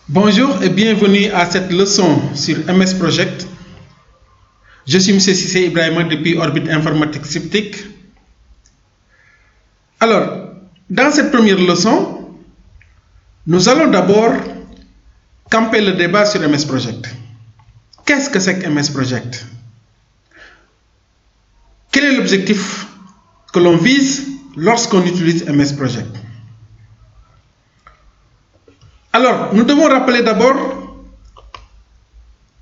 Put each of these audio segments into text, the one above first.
Bonjour et bienvenue à cette leçon sur MS Project. Je suis M. Cissé Ibrahima depuis Orbit Informatique Sceptique. Alors, dans cette première leçon, nous allons d'abord camper le débat sur MS Project. Qu'est-ce que c'est que MS Project? Quel est l'objectif que l'on vise lorsqu'on utilise MS Project? Alors, nous devons rappeler d'abord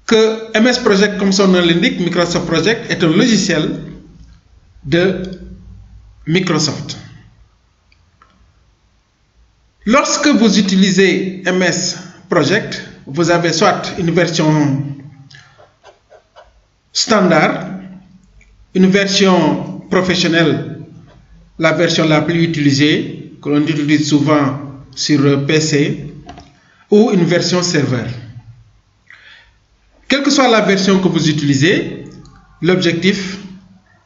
que MS Project, comme son nom l'indique, Microsoft Project, est un logiciel de Microsoft. Lorsque vous utilisez MS Project, vous avez soit une version standard, une version professionnelle, la version la plus utilisée, que l'on utilise souvent sur PC, ou une version serveur. Quelle que soit la version que vous utilisez, l'objectif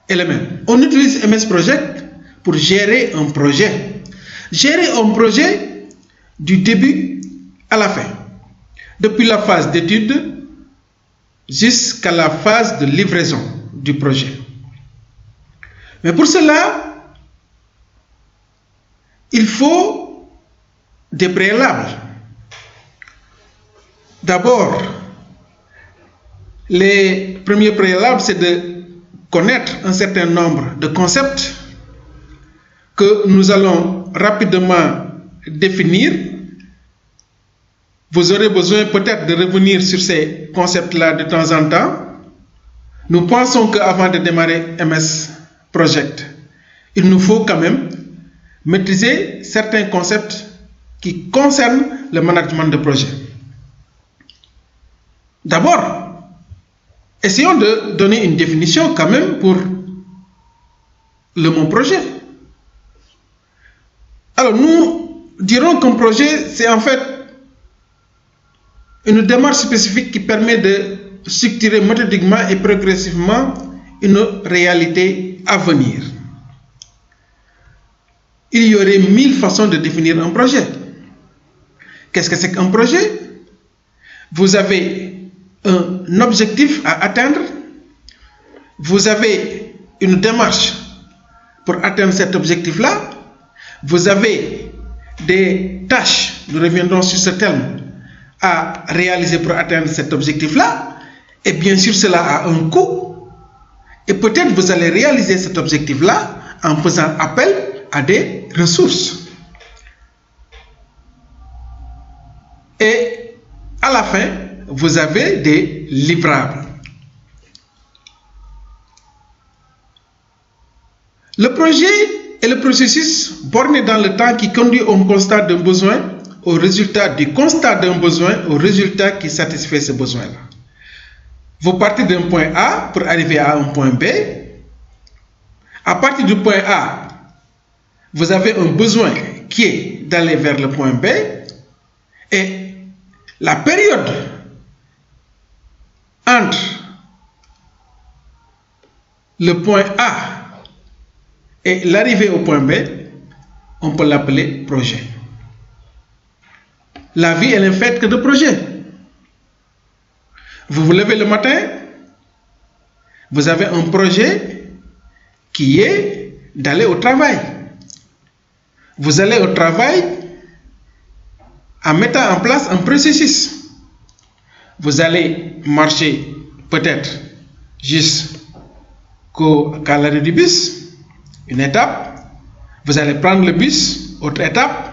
est le même. On utilise MS Project pour gérer un projet. Gérer un projet du début à la fin. Depuis la phase d'étude jusqu'à la phase de livraison du projet. Mais pour cela, il faut des préalables. D'abord, les premiers préalables, c'est de connaître un certain nombre de concepts que nous allons rapidement définir. Vous aurez besoin peut-être de revenir sur ces concepts-là de temps en temps. Nous pensons qu'avant de démarrer MS Project, il nous faut quand même maîtriser certains concepts qui concernent le management de projet. D'abord, essayons de donner une définition quand même pour le mot projet. Alors, nous dirons qu'un projet, c'est en fait une démarche spécifique qui permet de structurer méthodiquement et progressivement une réalité à venir. Il y aurait 1000 façons de définir un projet. Qu'est-ce que c'est qu'un projet? Vous avez un objectif à atteindre, vous avez une démarche pour atteindre cet objectif-là, vous avez des tâches, nous reviendrons sur ce terme, à réaliser pour atteindre cet objectif-là, et bien sûr cela a un coût, et peut-être vous allez réaliser cet objectif-là en faisant appel à des ressources. Et à la fin, vous avez des livrables. Le projet est le processus borné dans le temps qui conduit au constat d'un besoin, au résultat du constat d'un besoin, au résultat qui satisfait ce besoin-là. Vous partez d'un point A pour arriver à un point B. À partir du point A, vous avez un besoin qui est d'aller vers le point B. Et la période entre le point A et l'arrivée au point B, on peut l'appeler projet. La vie, elle est faite que de projets. Vous vous levez le matin, vous avez un projet qui est d'aller au travail. Vous allez au travail en mettant en place un processus. Vous allez marcher peut-être jusqu'à l'arrêt du bus, une étape. Vous allez prendre le bus, autre étape.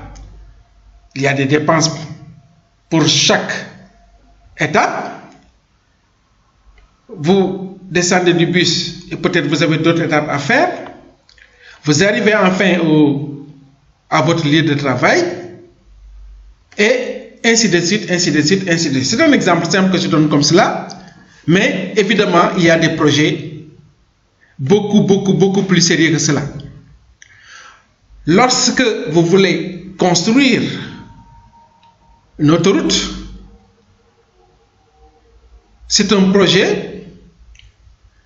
Il y a des dépenses pour chaque étape. Vous descendez du bus et peut-être vous avez d'autres étapes à faire. Vous arrivez enfin à votre lieu de travail et ainsi de suite, ainsi de suite, ainsi de suite. C'est un exemple simple que je donne comme cela, mais évidemment, il y a des projets beaucoup plus sérieux que cela. Lorsque vous voulez construire une autoroute, c'est un projet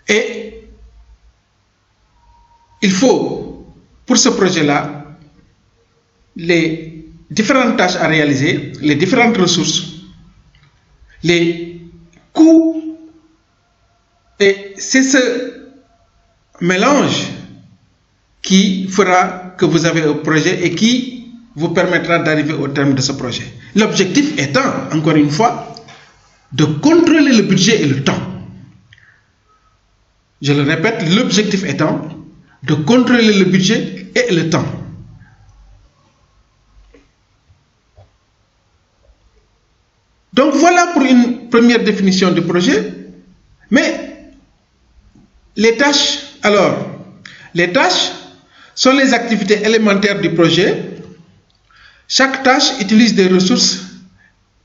et il faut, pour ce projet-là, les différentes tâches à réaliser, les différentes ressources les coûts, et c'est ce mélange qui fera que vous avez un projet et qui vous permettra d'arriver au terme de ce projet. L'objectif étant, encore une fois, de contrôler le budget et le temps. Je le répète, l'objectif étant de contrôler le budget et le temps. Donc voilà pour une première définition du projet. Mais les tâches, alors, les tâches sont les activités élémentaires du projet. Chaque tâche utilise des ressources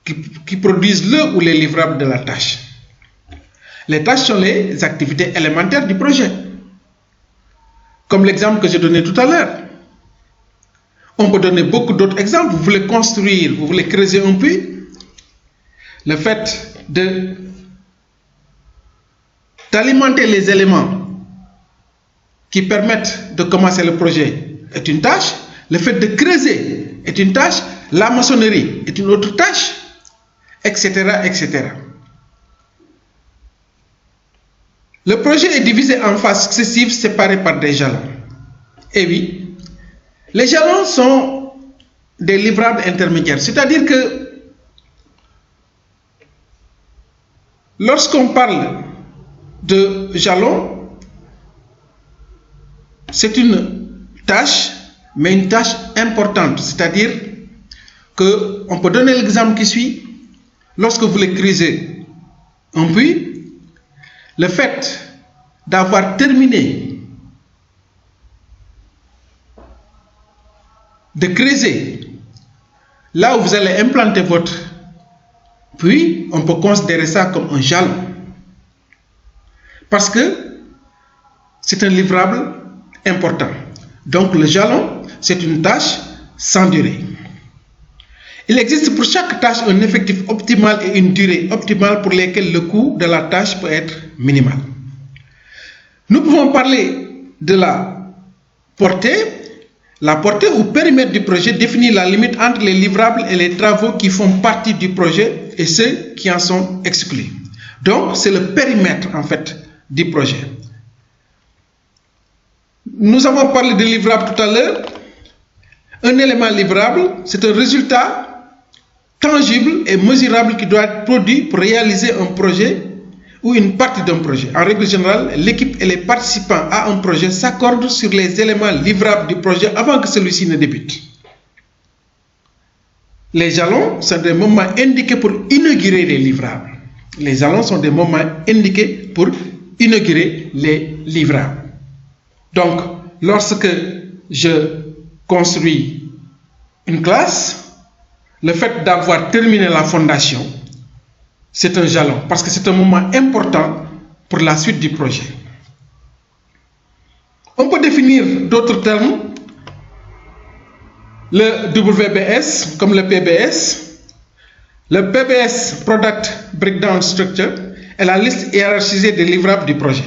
qui produisent le ou les livrables de la tâche. Les tâches sont les activités élémentaires du projet. Comme l'exemple que j'ai donné tout à l'heure. On peut donner beaucoup d'autres exemples. Vous voulez construire, vous voulez creuser un puits. Le fait d'alimenter les éléments qui permettent de commencer le projet est une tâche. Le fait de creuser est une tâche. La maçonnerie est une autre tâche, etc., etc. Le projet est divisé en phases successives séparées par des jalons. Et oui, les jalons sont des livrables intermédiaires. C'est-à-dire que lorsqu'on parle de jalons, c'est une tâche, mais une tâche importante. C'est-à-dire qu'on peut donner l'exemple qui suit. Lorsque vous voulez creuser un puits, le fait d'avoir terminé de creuser là où vous allez implanter votre puits, on peut considérer ça comme un jalon. Parce que c'est un livrable important. Donc le jalon, c'est une tâche sans durée. Il existe pour chaque tâche un effectif optimal et une durée optimale pour lesquelles le coût de la tâche peut être minimal. Nous pouvons parler de la portée. La portée ou périmètre du projet définit la limite entre les livrables et les travaux qui font partie du projet et ceux qui en sont exclus. Donc, c'est le périmètre en fait du projet. Nous avons parlé de livrable tout à l'heure. Un élément livrable, c'est un résultat tangible et mesurable qui doit être produit pour réaliser un projet ou une partie d'un projet. En règle générale, l'équipe et les participants à un projet s'accordent sur les éléments livrables du projet avant que celui-ci ne débute. Les jalons sont des moments indiqués pour inaugurer les livrables. Les jalons sont des moments indiqués pour inaugurer les livrables. Donc, lorsque je construis une classe, le fait d'avoir terminé la fondation, c'est un jalon parce que c'est un moment important pour la suite du projet. On peut définir d'autres termes, le WBS comme le PBS. Le PBS, Product Breakdown Structure, est la liste hiérarchisée des livrables du projet.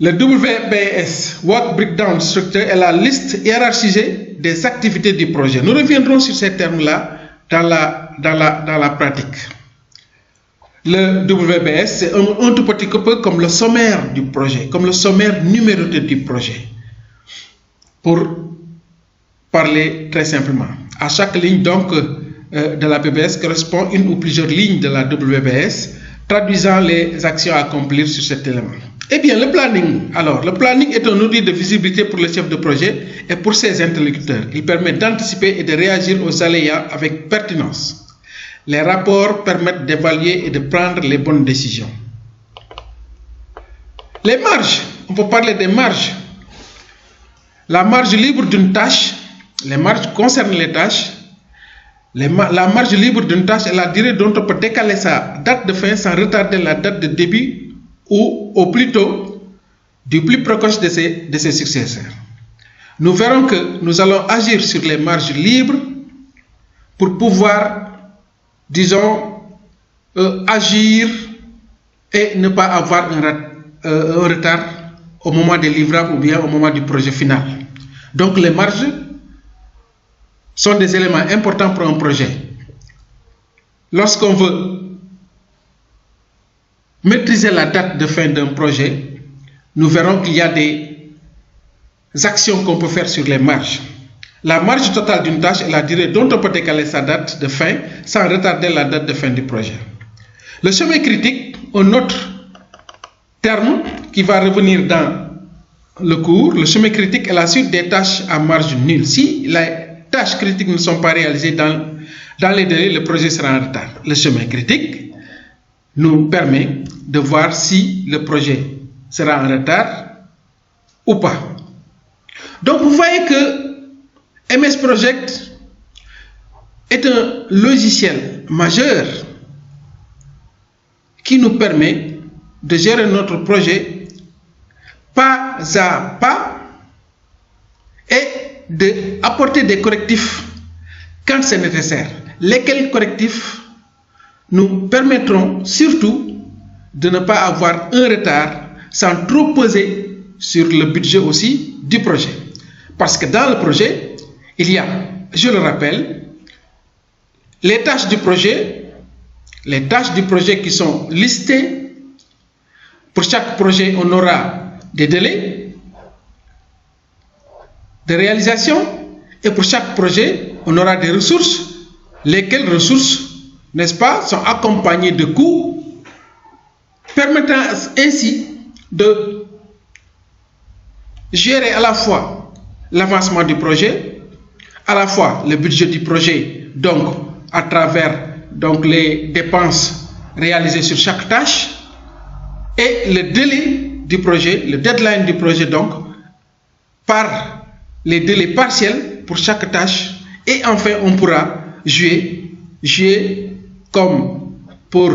Le WBS, Work Breakdown Structure, est la liste hiérarchisée des activités du projet. Nous reviendrons sur ces termes-là dans la pratique. Le WBS, c'est un tout petit peu comme le sommaire du projet, comme le sommaire numéroté du projet. Pour parler très simplement. À chaque ligne donc de la PBS correspond une ou plusieurs lignes de la WBS, traduisant les actions à accomplir sur cet élément. Eh bien, le planning. Alors, le planning est un outil de visibilité pour le chef de projet et pour ses interlocuteurs. Il permet d'anticiper et de réagir aux aléas avec pertinence. Les rapports permettent d'évaluer et de prendre les bonnes décisions. Les marges. On peut parler des marges. La marge libre d'une tâche. Les marges concernent les tâches. La marge libre d'une tâche est la durée dont on peut décaler sa date de fin sans retarder la date de début ou au plus tôt du plus précoce de ses successeurs. Nous verrons que nous allons agir sur les marges libres pour pouvoir, disons, agir et ne pas avoir un retard au moment des livrables ou bien au moment du projet final. Donc les marges sont des éléments importants pour un projet. lorsqu'on veut maîtriser la date de fin d'un projet, nous verrons qu'il y a des actions qu'on peut faire sur les marges. La marge totale d'une tâche est la durée dont on peut décaler sa date de fin sans retarder la date de fin du projet. Le chemin critique, un autre terme qui va revenir dans le cours, le chemin critique est la suite des tâches à marge nulle. Si les tâches critiques ne sont pas réalisées dans les délais, le projet sera en retard. Le chemin critique nous permet de voir si le projet sera en retard ou pas. Donc vous voyez que MS Project est un logiciel majeur qui nous permet de gérer notre projet pas à pas et d'apporter des correctifs quand c'est nécessaire. Lesquels correctifs nous permettront surtout de ne pas avoir un retard sans trop peser sur le budget aussi du projet. Parce que dans le projet, il y a, je le rappelle, les tâches du projet qui sont listées. Pour chaque projet, on aura des délais de réalisation et pour chaque projet, on aura des ressources, lesquelles ressources, n'est-ce pas, sont accompagnées de coûts permettant ainsi de gérer à la fois l'avancement du projet, à la fois le budget du projet, donc à travers les dépenses réalisées sur chaque tâche, et le délai du projet, le deadline du projet, donc par les délais partiels pour chaque tâche. Et enfin, on pourra jouer comme pour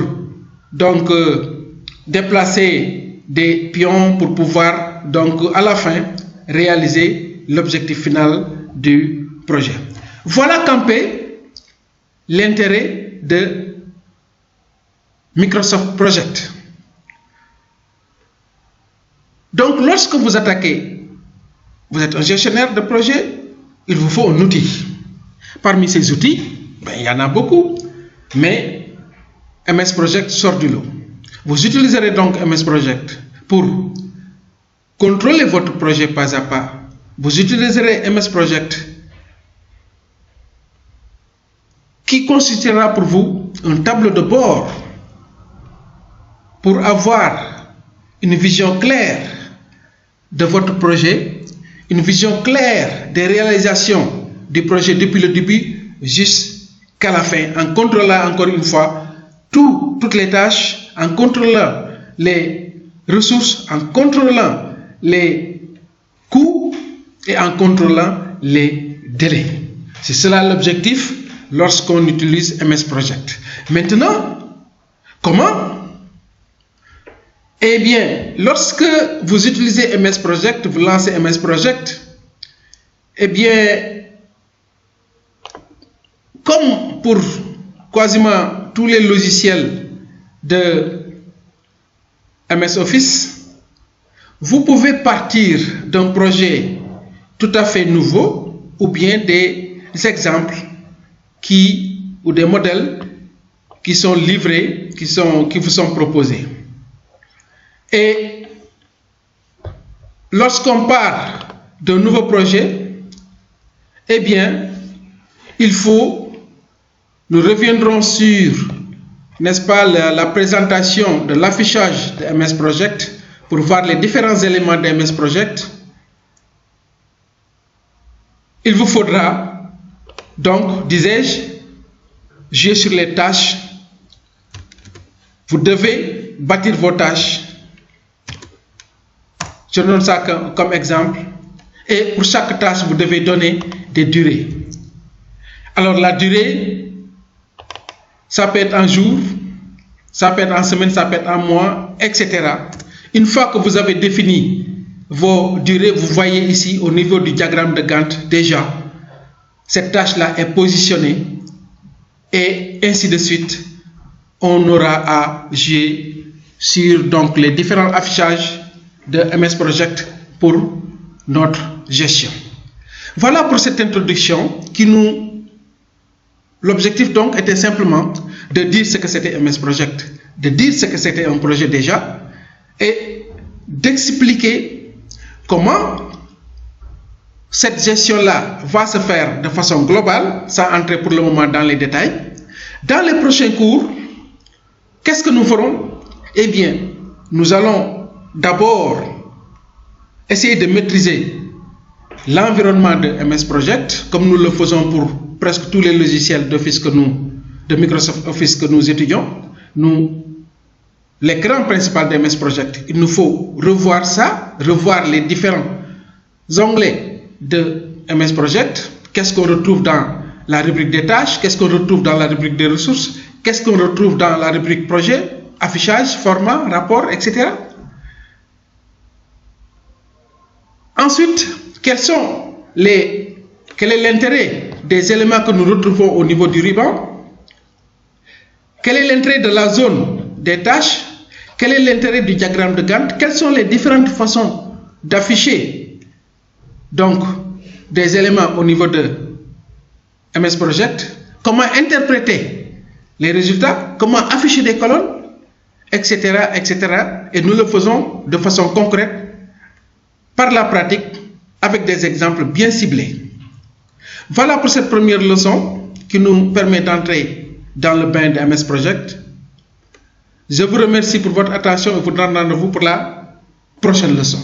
déplacer des pions pour pouvoir à la fin réaliser l'objectif final du projet. Voilà campé l'intérêt de Microsoft Project. Donc, lorsque vous attaquez, vous êtes un gestionnaire de projet, il vous faut un outil. Parmi ces outils, il y en a beaucoup, mais MS Project sort du lot. Vous utiliserez donc MS Project pour contrôler votre projet pas à pas. Vous utiliserez MS Project qui constituera pour vous un tableau de bord pour avoir une vision claire de votre projet, une vision claire des réalisations du projet depuis le début jusqu'à la fin, en contrôlant encore une fois toutes les tâches, en contrôlant les ressources, en contrôlant les coûts et en contrôlant les délais. C'est cela l'objectif lorsqu'on utilise MS Project. Maintenant, comment? Eh bien, lorsque vous utilisez MS Project, vous lancez MS Project, eh bien, comme pour quasiment tous les logiciels de MS Office, vous pouvez partir d'un projet tout à fait nouveau ou bien des exemples ou des modèles qui sont livrés, qui vous sont proposés. Et lorsqu'on part d'un nouveau projet, eh bien, nous reviendrons sur, n'est-ce pas, la présentation de l'affichage de MS Project pour voir les différents éléments de MS Project. Il vous faudra, donc, disais-je, jouer sur les tâches. Vous devez bâtir vos tâches. Je donne ça comme exemple. Et pour chaque tâche, vous devez donner des durées. Alors, la durée, ça peut être en jour, ça peut être en semaine, ça peut être en mois, etc. Une fois que vous avez défini vos durées, vous voyez ici au niveau du diagramme de Gantt déjà, cette tâche-là est positionnée et ainsi de suite. On aura à jouer sur les différents affichages de MS Project pour notre gestion. Voilà pour cette introduction l'objectif donc était simplement de dire ce que c'était MS Project, de dire ce que c'était un projet déjà, et d'expliquer comment cette gestion-là va se faire de façon globale, sans entrer pour le moment dans les détails. Dans les prochains cours, qu'est-ce que nous ferons? Eh bien, nous allons d'abord essayer de maîtriser l'environnement de MS Project, comme nous le faisons pour presque tous les logiciels d'Office de Microsoft Office que nous étudions. L'écran principal de MS Project, il nous faut revoir ça, revoir les différents onglets de MS Project. Qu'est-ce qu'on retrouve dans la rubrique des tâches? Qu'est-ce qu'on retrouve dans la rubrique des ressources? Qu'est-ce qu'on retrouve dans la rubrique projet, affichage, format, rapport, etc. Ensuite, quel est l'intérêt des éléments que nous retrouvons au niveau du ruban? Quel est l'intérêt de la zone des tâches? Quel est l'intérêt du diagramme de Gantt? Quelles sont les différentes façons d'afficher donc des éléments au niveau de MS Project? Comment interpréter les résultats? Comment afficher des colonnes? Etc., etc. Et nous le faisons de façon concrète par la pratique, avec des exemples bien ciblés. Voilà pour cette première leçon qui nous permet d'entrer dans le bain de MS Project. Je vous remercie pour votre attention et vous donne rendez-vous pour la prochaine leçon.